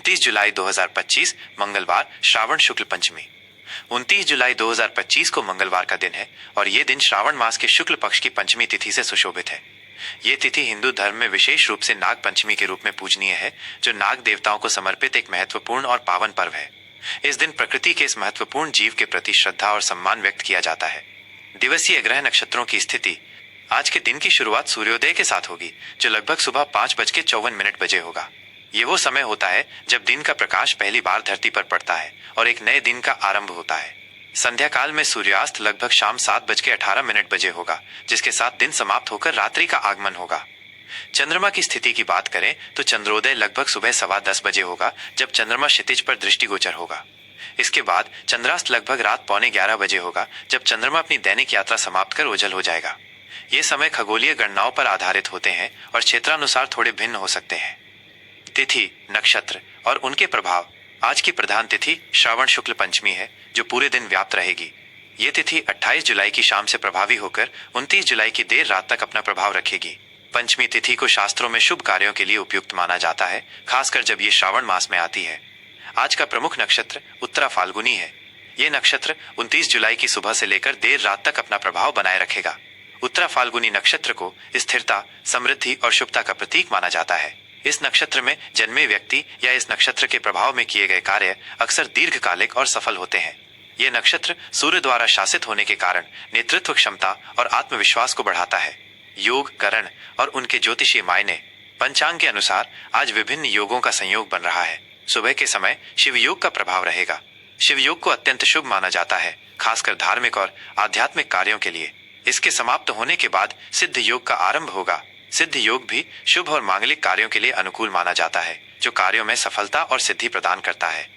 29 जुलाई 2025 मंगलवार, श्रावण शुक्ल पंचमी। 29 जुलाई 2025 को मंगलवार का दिन है और ये दिन श्रावण मास के शुक्ल पक्ष की पंचमी तिथि से सुशोभित है। ये तिथि हिंदू धर्म में विशेष रूप से नाग पंचमी के रूप में पूजनीय है, जो नाग देवताओं को समर्पित एक महत्वपूर्ण और पावन पर्व है। इस दिन प्रकृति के इस महत्वपूर्ण जीव के प्रति श्रद्धा और सम्मान व्यक्त किया जाता है। दिवसीय ग्रह नक्षत्रों की स्थिति। आज के दिन की शुरुआत सूर्योदय के साथ होगी, जो लगभग सुबह 5:54 बजे होगा। ये वो समय होता है जब दिन का प्रकाश पहली बार धरती पर पड़ता है और एक नए दिन का आरंभ होता है। संध्या काल में सूर्यास्त लगभग शाम 7:18 बजे होगा, जिसके साथ दिन समाप्त होकर रात्रि का आगमन होगा। चंद्रमा की स्थिति की बात करें तो चंद्रोदय लगभग सुबह 10:15 बजे होगा, जब चंद्रमा क्षितिज पर दृष्टिगोचर होगा। इसके बाद चंद्रास्त लगभग रात 11:15 बजे होगा, जब चंद्रमा अपनी दैनिक यात्रा समाप्त कर ओझल हो जाएगा। ये समय खगोलीय गणनाओं पर आधारित होते हैं और क्षेत्रानुसार थोड़े भिन्न हो सकते हैं। तिथि, नक्षत्र और उनके प्रभाव। आज की प्रधान तिथि श्रावण शुक्ल पंचमी है, जो पूरे दिन व्याप्त रहेगी। ये तिथि 28 जुलाई की शाम से प्रभावी होकर 29 जुलाई की देर रात तक अपना प्रभाव रखेगी। पंचमी तिथि को शास्त्रों में शुभ कार्यों के लिए उपयुक्त माना जाता है, खासकर जब ये श्रावण मास में आती है। आज का प्रमुख नक्षत्र उत्तरा फाल्गुनी है। ये नक्षत्र 29 जुलाई की सुबह से लेकर देर रात तक अपना प्रभाव बनाए रखेगा। उत्तरा फाल्गुनी नक्षत्र को स्थिरता, समृद्धि और शुभता का प्रतीक माना जाता है। इस नक्षत्र में जन्मे व्यक्ति या इस नक्षत्र के प्रभाव में किए गए कार्य अक्सर दीर्घकालिक और सफल होते हैं। ये नक्षत्र सूर्य द्वारा शासित होने के कारण नेतृत्व क्षमता और आत्मविश्वास को बढ़ाता है। योग, करण और उनके ज्योतिषीय मायने। पंचांग के अनुसार आज विभिन्न योगों का संयोग बन रहा है। सुबह के समय शिव योग का प्रभाव रहेगा। शिव योग को अत्यंत शुभ माना जाता है, खासकर धार्मिक और आध्यात्मिक कार्यों के लिए। इसके समाप्त होने के बाद सिद्ध योग का आरंभ होगा। सिद्ध योग भी शुभ और मांगलिक कार्यों के लिए अनुकूल माना जाता है, जो कार्यों में सफलता और सिद्धि प्रदान करता है।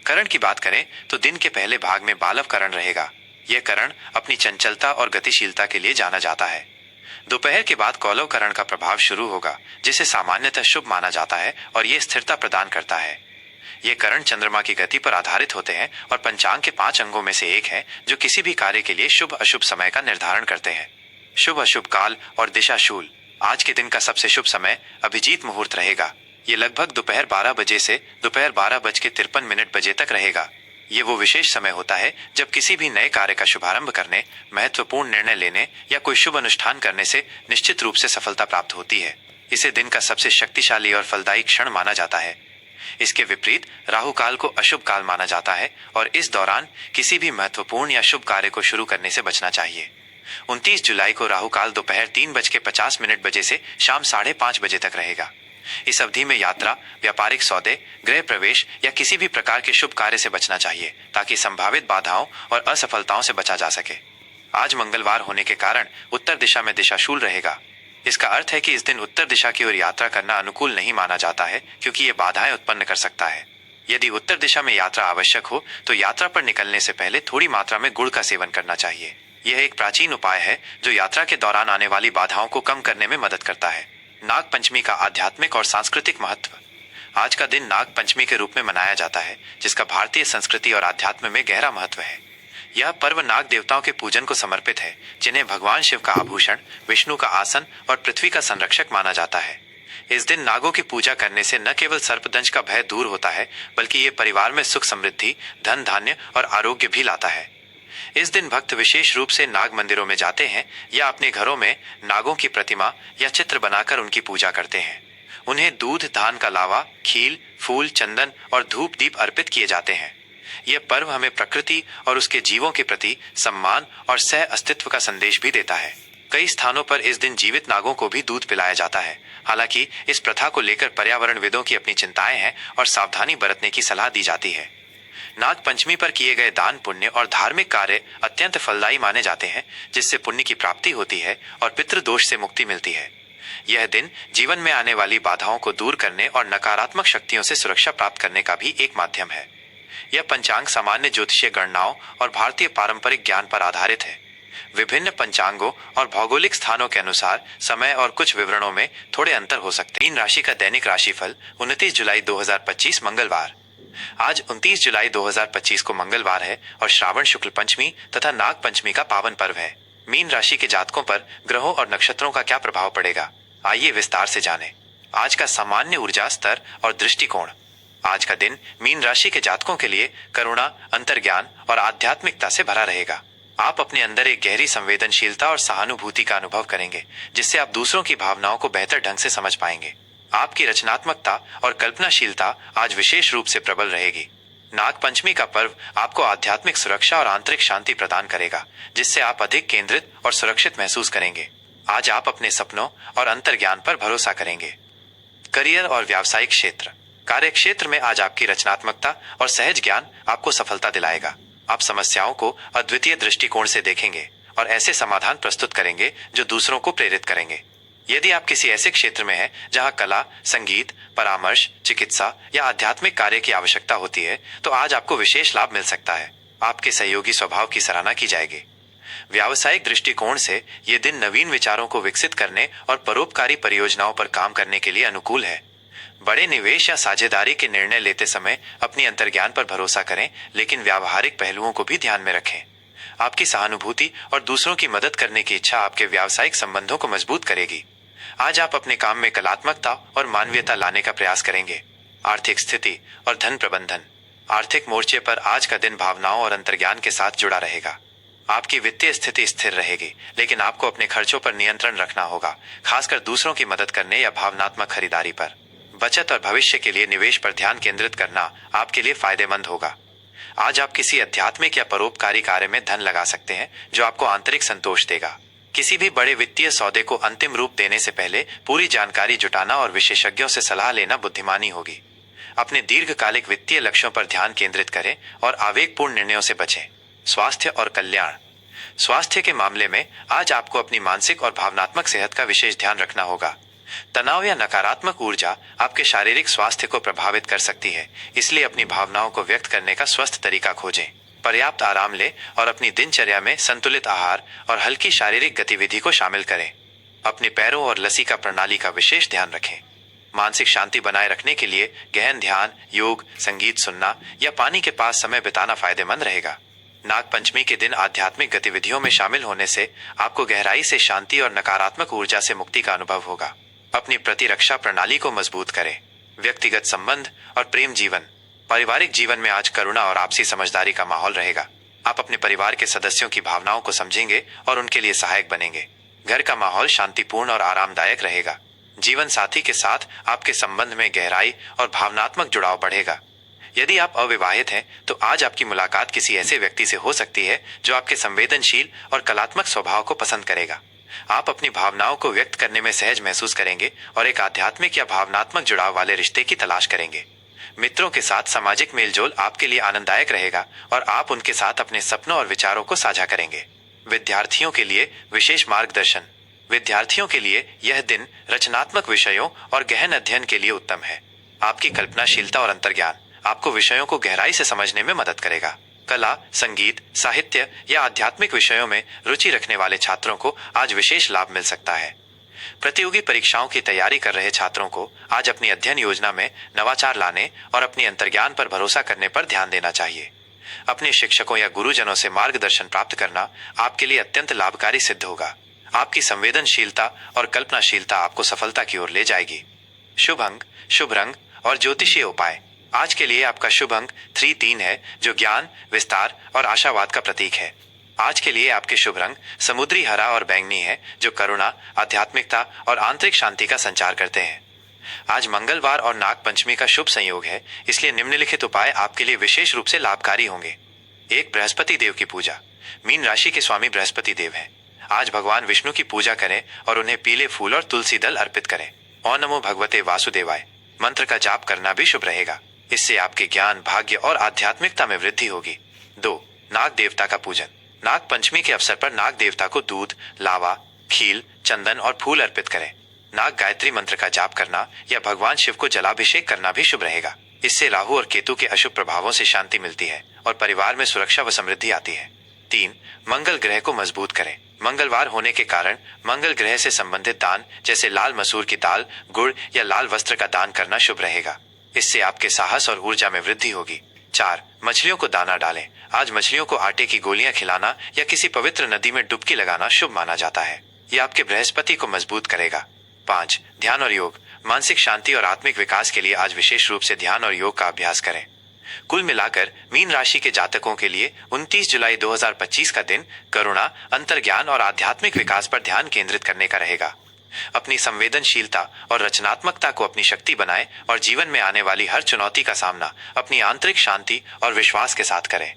करण की बात करें तो दिन के पहले भाग में बालव करण रहेगा। यह करण अपनी चंचलता और गतिशीलता के लिए जाना जाता है। दोपहर के बाद कौलव करण का प्रभाव शुरू होगा, जिसे सामान्यतः शुभ माना जाता है और यह स्थिरता प्रदान करता है। ये करण चंद्रमा की गति पर आधारित होते हैं और पंचांग के 5 अंगों में से एक है, जो किसी भी कार्य के लिए शुभ अशुभ समय का निर्धारण करते हैं। शुभ अशुभ काल और दिशाशूल। आज के दिन का सबसे शुभ समय अभिजीत मुहूर्त रहेगा। ये लगभग दोपहर 12 बजे से दोपहर 12:53 बजे तक रहेगा। ये वो विशेष समय होता है जब किसी भी नए कार्य का शुभारंभ करने, महत्वपूर्ण निर्णय लेने या कोई शुभ अनुष्ठान करने से निश्चित रूप से सफलता प्राप्त होती है। इसे दिन का सबसे शक्तिशाली और फलदायी क्षण माना जाता है। इसके विपरीत राहु काल को अशुभ काल माना जाता है और इस दौरान किसी भी महत्वपूर्ण या शुभ कार्य को शुरू करने से बचना चाहिए। 29 जुलाई को राहु काल दोपहर 3:50 बजे से शाम 5:30 बजे तक रहेगा। इस अवधि में यात्रा, व्यापारिक सौदे, गृह प्रवेश या किसी भी प्रकार के शुभ कार्य से बचना चाहिए, ताकि संभावित बाधाओं और असफलताओं से बचा जा सके। आज मंगलवार होने के कारण उत्तर दिशा में दिशाशूल रहेगा। इसका अर्थ है कि इस दिन उत्तर दिशा की ओर यात्रा करना अनुकूल नहीं माना जाता है, क्योंकि ये बाधाएं उत्पन्न कर सकता है। यदि उत्तर दिशा में यात्रा आवश्यक हो तो यात्रा पर निकलने से पहले थोड़ी मात्रा में गुड़ का सेवन करना चाहिए। यह एक प्राचीन उपाय है जो यात्रा के दौरान आने वाली बाधाओं को कम करने में मदद करता है। नाग पंचमी का आध्यात्मिक और सांस्कृतिक महत्व। आज का दिन नाग पंचमी के रूप में मनाया जाता है, जिसका भारतीय संस्कृति और आध्यात्म में गहरा महत्व है। यह पर्व नाग देवताओं के पूजन को समर्पित है, जिन्हें भगवान शिव का आभूषण, विष्णु का आसन और पृथ्वी का संरक्षक माना जाता है। इस दिन नागों की पूजा करने से न केवल सर्पदंश का भय दूर होता है, बल्कि ये परिवार में सुख समृद्धि, धन धान्य और आरोग्य भी लाता है। इस दिन भक्त विशेष रूप से नाग मंदिरों में जाते हैं या अपने घरों में नागों की प्रतिमा या चित्र बनाकर उनकी पूजा करते हैं। उन्हें दूध, धान का लावा, खील, फूल, चंदन और धूप दीप अर्पित किए जाते हैं। यह पर्व हमें प्रकृति और उसके जीवों के प्रति सम्मान और सह अस्तित्व का संदेश भी देता है। कई स्थानों पर इस दिन जीवित नागों को भी दूध पिलाया जाता है। हालांकि इस प्रथा को लेकर पर्यावरणविदों की अपनी चिंताएं हैं और सावधानी बरतने की सलाह दी जाती है। नाग पंचमी पर किए गए दान, पुण्य और धार्मिक कार्य अत्यंत फलदायी माने जाते हैं, जिससे पुण्य की प्राप्ति होती है और पितृदोष से मुक्ति मिलती है। यह दिन जीवन में आने वाली बाधाओं को दूर करने और नकारात्मक शक्तियों से सुरक्षा प्राप्त करने का भी एक माध्यम है। यह पंचांग सामान्य ज्योतिषीय गणनाओं और भारतीय पारंपरिक ज्ञान पर आधारित है। विभिन्न पंचांगों और भौगोलिक स्थानों के अनुसार समय और कुछ विवरणों में थोड़े अंतर हो सकते हैं। मीन राशि का दैनिक राशिफल 29 जुलाई 2025 मंगलवार। आज 29 जुलाई 2025 को मंगलवार है और श्रावण शुक्ल पंचमी तथा नाग पंचमी का पावन पर्व है। मीन राशि के जातकों पर ग्रहों और नक्षत्रों का क्या प्रभाव पड़ेगा, आइए विस्तार से जानें। आज का सामान्य ऊर्जा स्तर और दृष्टिकोण। आज का दिन मीन राशि के जातकों के लिए करुणा, अंतर्ज्ञान और आध्यात्मिकता से भरा रहेगा। आप अपने अंदर एक गहरी संवेदनशीलता और सहानुभूति का अनुभव करेंगे, जिससे आप दूसरों की भावनाओं को बेहतर ढंग से समझ पाएंगे। आपकी रचनात्मकता और कल्पनाशीलता आज विशेष रूप से प्रबल रहेगी। नाग पंचमी का पर्व आपको आध्यात्मिक सुरक्षा और आंतरिक शांति प्रदान करेगा, जिससे आप अधिक केंद्रित और सुरक्षित महसूस करेंगे। आज आप अपने सपनों और अंतर्ज्ञान पर भरोसा करेंगे। करियर और व्यावसायिक क्षेत्र। कार्य क्षेत्र में आज आपकी रचनात्मकता और सहज ज्ञान आपको सफलता दिलाएगा। आप समस्याओं को अद्वितीय दृष्टिकोण से देखेंगे और ऐसे समाधान प्रस्तुत करेंगे जो दूसरों को प्रेरित करेंगे। यदि आप किसी ऐसे क्षेत्र में हैं जहां कला, संगीत, परामर्श, चिकित्सा या आध्यात्मिक कार्य की आवश्यकता होती है, तो आज आपको विशेष लाभ मिल सकता है। आपके सहयोगी स्वभाव की सराहना की जाएगी। व्यावसायिक दृष्टिकोण से ये दिन नवीन विचारों को विकसित करने और परोपकारी परियोजनाओं पर काम करने के लिए अनुकूल है। बड़े निवेश या साझेदारी के निर्णय लेते समय अपनी अंतर्ज्ञान पर भरोसा करें, लेकिन व्यावहारिक पहलुओं को भी ध्यान में रखें। आपकी सहानुभूति और दूसरों की मदद करने की इच्छा आपके व्यावसायिक संबंधों को मजबूत करेगी। आज आप अपने काम में कलात्मकता और मानवीयता लाने का प्रयास करेंगे। आर्थिक स्थिति और धन प्रबंधन। आर्थिक मोर्चे पर आज का दिन भावनाओं और अंतर्ज्ञान के साथ जुड़ा रहेगा। आपकी वित्तीय स्थिति स्थिर रहेगी, लेकिन आपको अपने खर्चों पर नियंत्रण रखना होगा, खासकर दूसरों की मदद करने या भावनात्मक खरीदारी पर। बचत और भविष्य के लिए निवेश पर ध्यान केंद्रित करना आपके लिए फायदेमंद होगा। आज आप किसी आध्यात्मिक या परोपकारी कार्य में धन लगा सकते हैं, जो आपको आंतरिक संतोष देगा। किसी भी बड़े वित्तीय सौदे को अंतिम रूप देने से पहले पूरी जानकारी जुटाना और विशेषज्ञों से सलाह लेना बुद्धिमानी होगी। अपने दीर्घकालिक वित्तीय लक्ष्यों पर ध्यान केंद्रित करें और आवेगपूर्ण निर्णयों से बचें। स्वास्थ्य और कल्याण। स्वास्थ्य के मामले में आज आपको अपनी मानसिक और भावनात्मक सेहत का विशेष ध्यान रखना होगा। तनाव या नकारात्मक ऊर्जा आपके शारीरिक स्वास्थ्य को प्रभावित कर सकती है, इसलिए अपनी भावनाओं को व्यक्त करने का स्वस्थ तरीका खोजें। पर्याप्त आराम लें और अपनी दिनचर्या में संतुलित आहार और हल्की शारीरिक गतिविधि को शामिल करें। अपने पैरों और लसीका प्रणाली का विशेष ध्यान रखें। मानसिक शांति बनाए रखने के लिए गहन ध्यान, योग, संगीत सुनना या पानी के पास समय बिताना फायदेमंद रहेगा। नाग पंचमी के दिन आध्यात्मिक गतिविधियों में शामिल होने से आपको गहराई से शांति और नकारात्मक ऊर्जा से मुक्ति का अनुभव होगा। अपनी प्रतिरक्षा प्रणाली को मजबूत करें। व्यक्तिगत संबंध और प्रेम जीवन। पारिवारिक जीवन में आज करुणा और आपसी समझदारी का माहौल रहेगा। आप अपने परिवार के सदस्यों की भावनाओं को समझेंगे और उनके लिए सहायक बनेंगे। घर का माहौल शांतिपूर्ण और आरामदायक रहेगा। जीवन साथी के साथ आपके संबंध में गहराई और भावनात्मक जुड़ाव बढ़ेगा। यदि आप अविवाहित हैं, तो आज आपकी मुलाकात किसी ऐसे व्यक्ति से हो सकती है जो आपके संवेदनशील और कलात्मक स्वभाव को पसंद करेगा। आप अपनी भावनाओं को व्यक्त करने में सहज महसूस करेंगे और एक आध्यात्मिक या भावनात्मक जुड़ाव वाले रिश्ते की तलाश करेंगे। मित्रों के साथ सामाजिक मेलजोल आपके लिए आनंददायक रहेगा और आप उनके साथ अपने सपनों और विचारों को साझा करेंगे। विद्यार्थियों के लिए विशेष मार्गदर्शन। विद्यार्थियों के लिए यह दिन रचनात्मक विषयों और गहन अध्ययन के लिए उत्तम है। आपकी कल्पनाशीलता और अंतर्ज्ञान आपको विषयों को गहराई से समझने में मदद करेगा। कला, संगीत, साहित्य या आध्यात्मिक विषयों में रुचि रखने वाले छात्रों को आज विशेष लाभ मिल सकता है। प्रतियोगी परीक्षाओं की तैयारी कर रहे छात्रों को आज अपनी अध्ययन योजना में नवाचार लाने और अपनी अंतर्ज्ञान पर भरोसा करने पर ध्यान देना चाहिए। अपने शिक्षकों या गुरुजनों से मार्गदर्शन प्राप्त करना आपके लिए अत्यंत लाभकारी सिद्ध होगा। आपकी संवेदनशीलता और कल्पनाशीलता आपको सफलता की ओर ले जाएगी। शुभ अंक, शुभ रंग और ज्योतिषीय उपाय। आज के लिए आपका शुभ अंक 3-3 है, जो ज्ञान, विस्तार और आशावाद का प्रतीक है। आज के लिए आपके शुभ रंग समुद्री हरा और बैंगनी है, जो करुणा, आध्यात्मिकता और आंतरिक शांति का संचार करते हैं। आज मंगलवार और नाग पंचमी का शुभ संयोग है, इसलिए निम्नलिखित उपाय आपके लिए विशेष रूप से लाभकारी होंगे। 1. बृहस्पति देव की पूजा। मीन राशि के स्वामी बृहस्पति देव हैं। आज भगवान विष्णु की पूजा करें और उन्हें पीले फूल और तुलसी दल अर्पित करें। ओम नमो भगवते वासुदेवाय मंत्र का जाप करना भी शुभ रहेगा। इससे आपके ज्ञान, भाग्य और आध्यात्मिकता में वृद्धि होगी। 2. नाग देवता का पूजन। नाग पंचमी के अवसर पर नाग देवता को दूध, लावा, खील, चंदन और फूल अर्पित करें। नाग गायत्री मंत्र का जाप करना या भगवान शिव को जलाभिषेक करना भी शुभ रहेगा। इससे राहु और केतु के अशुभ प्रभावों से शांति मिलती है और परिवार में सुरक्षा व समृद्धि आती है। 3. मंगल ग्रह को मजबूत करें। मंगलवार होने के कारण मंगल ग्रह से संबंधित दान, जैसे लाल मसूर की दाल, गुड़ या लाल वस्त्र का दान करना शुभ रहेगा। इससे आपके साहस और ऊर्जा में वृद्धि होगी। 4. मछलियों को दाना डालें। आज मछलियों को आटे की गोलियां खिलाना या किसी पवित्र नदी में डुबकी लगाना शुभ माना जाता है। यह आपके बृहस्पति को मजबूत करेगा। 5. ध्यान और योग। मानसिक शांति और आत्मिक विकास के लिए आज विशेष रूप से ध्यान और योग का अभ्यास करें। कुल मिलाकर मीन राशि के जातकों के लिए 29 जुलाई 2025 का दिन करुणा, अंतर्ज्ञान और आध्यात्मिक विकास पर ध्यान केंद्रित करने का रहेगा। अपनी संवेदनशीलता और रचनात्मकता को अपनी शक्ति बनाएं और जीवन में आने वाली हर चुनौती का सामना अपनी आंतरिक शांति और विश्वास के साथ करें।